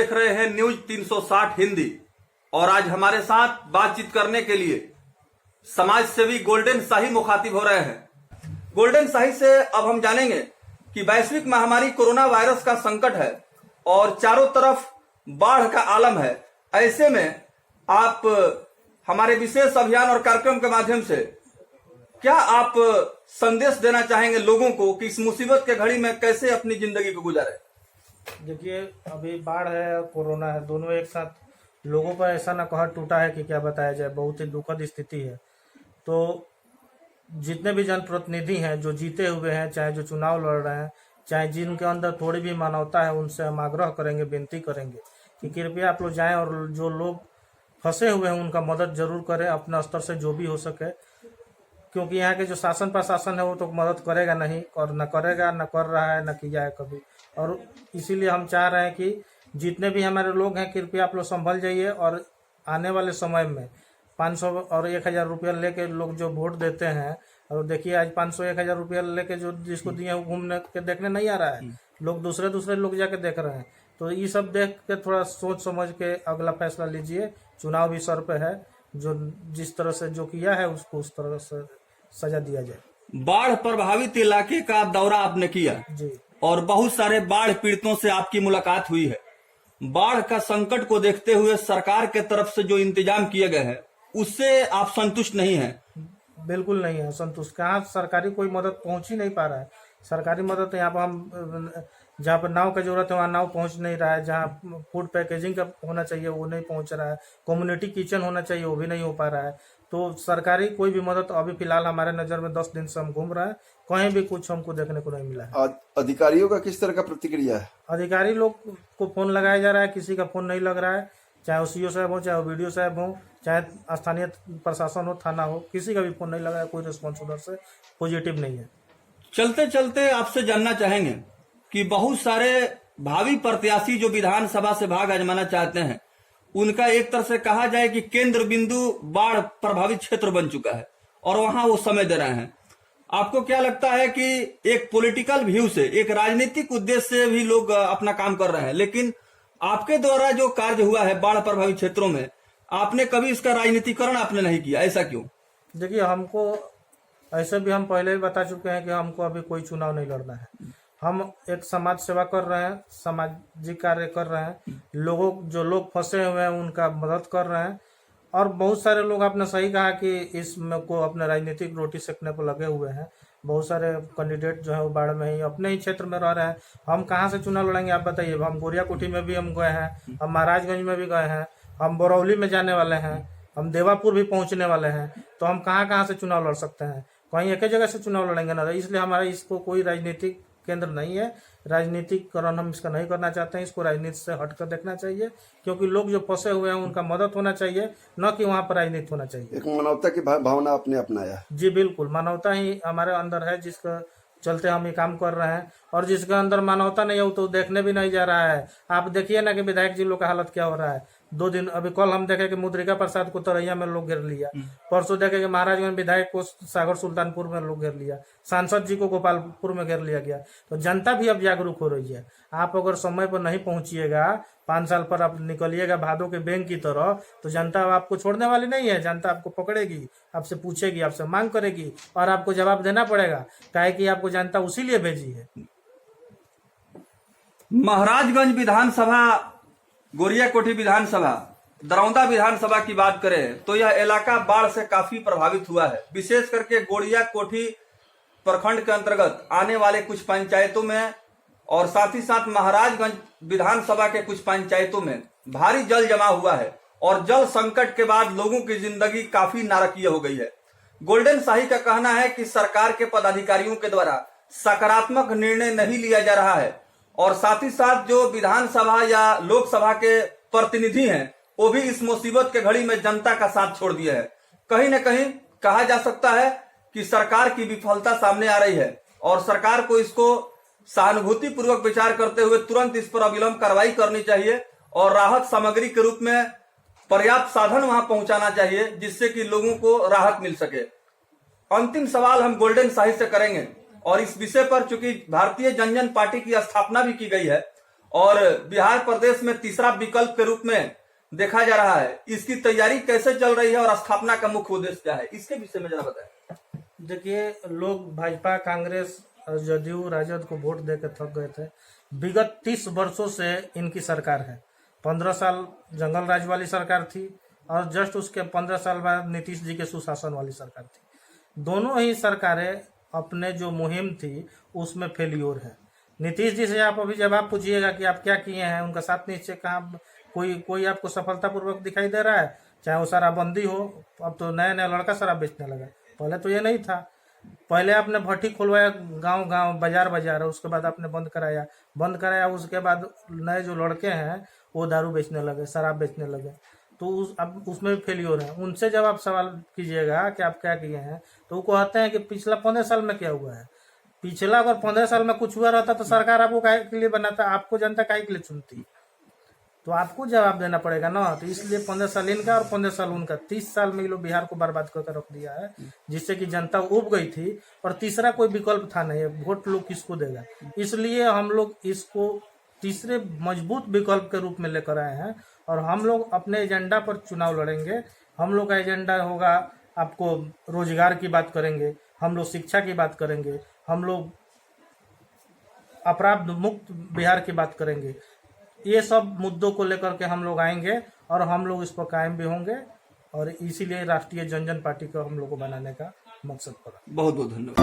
देख रहे हैं न्यूज 360 हिंदी और आज हमारे साथ बातचीत करने के लिए समाज सेवी गोल्डन शाही मुखातिब हो रहे हैं। गोल्डन शाही से अब हम जानेंगे कि वैश्विक महामारी कोरोना वायरस का संकट है और चारों तरफ बाढ़ का आलम है। ऐसे में आप हमारे विशेष अभियान और कार्यक्रम के माध्यम से क्या आप संदेश देना चाहेंगे लोगों को कि इस मुसीबत के घड़ी में कैसे अपनी जिंदगी को गुजारे? देखिए, अभी बाढ़ है, कोरोना है, दोनों एक साथ लोगों पर ऐसा न कहर टूटा है कि क्या बताया जाए। बहुत ही दुखद स्थिति है। तो जितने भी जनप्रतिनिधि हैं जो जीते हुए हैं, चाहे जो चुनाव लड़ रहे हैं, चाहे जिनके अंदर थोड़ी भी मानवता है, उनसे हम आग्रह करेंगे, विनती करेंगे कि कृपया आप लोग जाएं और जो लोग फंसे हुए हैं उनका मदद जरूर करें अपने स्तर से जो भी हो सके, क्योंकि यहाँ के जो शासन प्रशासन है वो तो मदद करेगा नहीं और न करेगा, न कर रहा है, न किया है कभी। और इसीलिए हम चाह रहे हैं कि जितने भी हमारे लोग हैं कृपया आप लोग संभल जाइए और आने वाले समय में 500 और 1000 रुपया लेके लोग जो वोट देते हैं, और देखिए आज 500-1000 रुपया लेके जो जिसको दिए घूमने के देखने नहीं आ रहा है, लोग दूसरे लोग जाके देख रहे हैं। तो ये सब देख के थोड़ा सोच समझ के अगला फैसला लीजिए। चुनाव भी सर पे है, जो जिस तरह से जो किया है उसको उस तरह से सजा दिया जाए। बाढ़ प्रभावित इलाके का दौरा आपने किया जी, और बहुत सारे बाढ़ पीड़ितों से आपकी मुलाकात हुई है। बाढ़ का संकट को देखते हुए सरकार के तरफ से जो इंतजाम किए गए हैं उससे आप संतुष्ट नहीं हैं? बिल्कुल नहीं है संतुष्ट। कहाँ सरकारी कोई मदद पहुंच ही नहीं पा रहा है। सरकारी मदद यहाँ पर हम जहाँ पर नाव की जरूरत है वहाँ नाव पहुंच नहीं रहा है, जहाँ फूड पैकेजिंग का होना चाहिए वो नहीं पहुंच रहा है, कम्युनिटी किचन होना चाहिए वो भी नहीं हो पा रहा है। तो सरकारी कोई भी मदद अभी फिलहाल हमारे नज़र में 10 दिन से हम घूम रहे हैं, कहीं भी कुछ हमको देखने को नहीं मिला है। अधिकारियों का किस तरह का प्रतिक्रिया है? अधिकारी लोग को फोन लगाया जा रहा है, किसी का फोन नहीं लग रहा है, चाहे सीओ साहब हो, चाहे वीडियो साहब हो, चाहे स्थानीय प्रशासन हो, थाना हो, किसी का भी फोन नहीं लगा है। कोई रिस्पॉन्स उधर से पॉजिटिव नहीं है। चलते चलते आपसे जानना चाहेंगे कि बहुत सारे भावी प्रत्याशी जो विधानसभा से भाग आजमाना चाहते हैं, उनका एक तरह से कहा जाए कि केंद्र बिंदु बाढ़ प्रभावित क्षेत्र बन चुका है और वहां वो समय दे रहे हैं। आपको क्या लगता है कि एक पॉलिटिकल व्यू से, एक राजनीतिक उद्देश्य से भी लोग अपना काम कर रहे हैं, लेकिन आपके द्वारा जो कार्य हुआ है बाढ़ प्रभावित क्षेत्रों में, आपने कभी इसका राजनीतिकरण आपने नहीं किया, ऐसा क्यों? देखिए, हमको ऐसे भी हम पहले भी बता चुके हैं कि हमको अभी कोई चुनाव नहीं लड़ना है। हम एक समाज सेवा कर रहे हैं, सामाजिक कार्य कर रहे हैं, जो लोग फंसे हुए हैं उनका मदद कर रहे हैं। और बहुत सारे लोग, आपने सही कहा कि इसमें को अपने राजनीतिक रोटी सेकने पर लगे हुए हैं। बहुत सारे कैंडिडेट जो है वो बाढ़ में ही अपने ही क्षेत्र में रह रहे हैं। हम कहाँ से चुनाव लड़ेंगे आप बताइए? हम गोरिया कोठी में भी हम गए हैं, हम महाराजगंज में भी गए हैं, हम बरौली में जाने वाले हैं, हम देवापुर भी पहुंचने वाले हैं। तो हम कहाँ से चुनाव लड़ सकते हैं? कहीं एक ही जगह से चुनाव लड़ेंगे ना। इसलिए हमारा इसको कोई राजनीतिक केंद्र नहीं है। राजनीतिकरण हम इसका नहीं करना चाहते हैं। इसको राजनीति से हटकर देखना चाहिए, क्योंकि लोग जो फंसे हुए हैं उनका मदद होना चाहिए, न कि वहाँ पर राजनीति होना चाहिए। एक मानवता की भावना आपने अपनाया। जी बिल्कुल, मानवता ही हमारे अंदर है, जिसका चलते हम ये काम कर रहे हैं। और जिसके अंदर मानवता नहीं है वो तो देखने भी नहीं जा रहा है। आप देखिए ना कि विधायक जी लोग का हालत क्या हो रहा है। 2 दिन अभी कल हम देखे कि मुद्रिका प्रसाद को तरैया में लोग घेर लिया, परसों देखे कि महाराजगंज विधायक को सागर सुल्तानपुर में लोग घेर लिया, सांसद जी को गोपालपुर में घेर लिया गया। तो जनता भी अब जागरूक हो रही है। आप अगर समय पर नहीं पहुंचिएगा, 5 साल पर आप निकलिएगा भादों के बैंक की तरह, तो जनता आपको छोड़ने वाली नहीं है। जनता आपको पकड़ेगी, आपसे पूछेगी, आपसे मांग करेगी और आपको जवाब देना पड़ेगा, काहे कि आपको जनता उसी लिए भेजी है। महाराजगंज विधानसभा, गोरिया कोठी विधानसभा, दरौंदा विधानसभा की बात करें तो यह इलाका बाढ़ से काफी प्रभावित हुआ है। विशेष करके गोरिया कोठी प्रखंड के अंतर्गत आने वाले कुछ पंचायतों में और साथ ही साथ महाराजगंज विधानसभा के कुछ पंचायतों में भारी जल जमा हुआ है और जल संकट के बाद लोगों की जिंदगी काफी नारकीय हो गई है। गोल्डन शाही का कहना है कि सरकार के पदाधिकारियों के द्वारा सकारात्मक निर्णय नहीं लिया जा रहा है और साथ ही साथ जो विधानसभा या लोकसभा के प्रतिनिधि हैं वो भी इस मुसीबत के घड़ी में जनता का साथ छोड़ दिया है। कहीं न कहीं कहा जा सकता है कि सरकार की विफलता सामने आ रही है और सरकार को इसको सहानुभूति पूर्वक विचार करते हुए तुरंत इस पर अविलंब कार्रवाई करनी चाहिए और राहत सामग्री के रूप में पर्याप्त साधन वहां पहुंचाना चाहिए, जिससे कि लोगों को राहत मिल सके। अंतिम सवाल हम गोल्डन शाही से करेंगे और इस विषय पर चूंकि भारतीय जनजन पार्टी की स्थापना भी की गई है और बिहार प्रदेश में तीसरा विकल्प के रूप में देखा जा रहा है। इसकी तैयारी कैसे चल रही है और स्थापना का मुख्य उद्देश्य क्या है, इसके विषय में जरा बताएं। देखिए, लोग भाजपा, कांग्रेस और जदयू, राजद को वोट देकर थक गए थे। विगत 30 वर्षों से इनकी सरकार है। 15 साल जंगल राज वाली सरकार थी और जस्ट उसके 15 साल बाद नीतीश जी के सुशासन वाली सरकार थी। दोनों ही सरकारें अपने जो मुहिम थी उसमें फेल्योर है। नीतीश जी से आप अभी जवाब पूछिएगा कि आप क्या किए हैं, उनका 7 निश्चय कहाँ कोई आपको सफलतापूर्वक दिखाई दे रहा है? चाहे वो शराबबंदी हो, अब तो नया नया लड़का शराब बेचने लगा, पहले तो ये नहीं था। पहले आपने भट्टी खुलवाया गांव गांव, बाजार बाजार, उसके बाद आपने बंद कराया, उसके बाद नए जो लड़के हैं वो दारू बेचने लगे, शराब बेचने लगे, तो अब उसमें भी फेलियर है। उनसे जब आप सवाल कीजिएगा कि आप क्या किए हैं, तो वो कहते हैं कि पिछला 15 साल में क्या हुआ है। पिछला अगर 15 साल में कुछ हुआ रहता तो सरकार आपको काहे के लिए बनाता, आपको जनता काहे के लिए चुनती? तो आपको जवाब देना पड़ेगा ना। तो इसलिए 15 साल इनका और 15 साल उनका, 30 साल में ये लोग बिहार को बर्बाद करके रख दिया है, जिससे कि जनता उब गई थी और तीसरा कोई विकल्प था नहीं। वोट लोग किसको देगा? इसलिए हम लोग इसको तीसरे मजबूत विकल्प के रूप में लेकर आए हैं और हम लोग अपने एजेंडा पर चुनाव लड़ेंगे। हम लोग का एजेंडा होगा, आपको रोजगार की बात करेंगे, हम लोग शिक्षा की बात करेंगे, हम लोग अपराध मुक्त बिहार की बात करेंगे। ये सब मुद्दों को लेकर के हम लोग आएंगे और हम लोग इस पर कायम भी होंगे और इसीलिए राष्ट्रीय जनजन पार्टी को हम लोग को बनाने का मकसद पड़ा। बहुत बहुत धन्यवाद।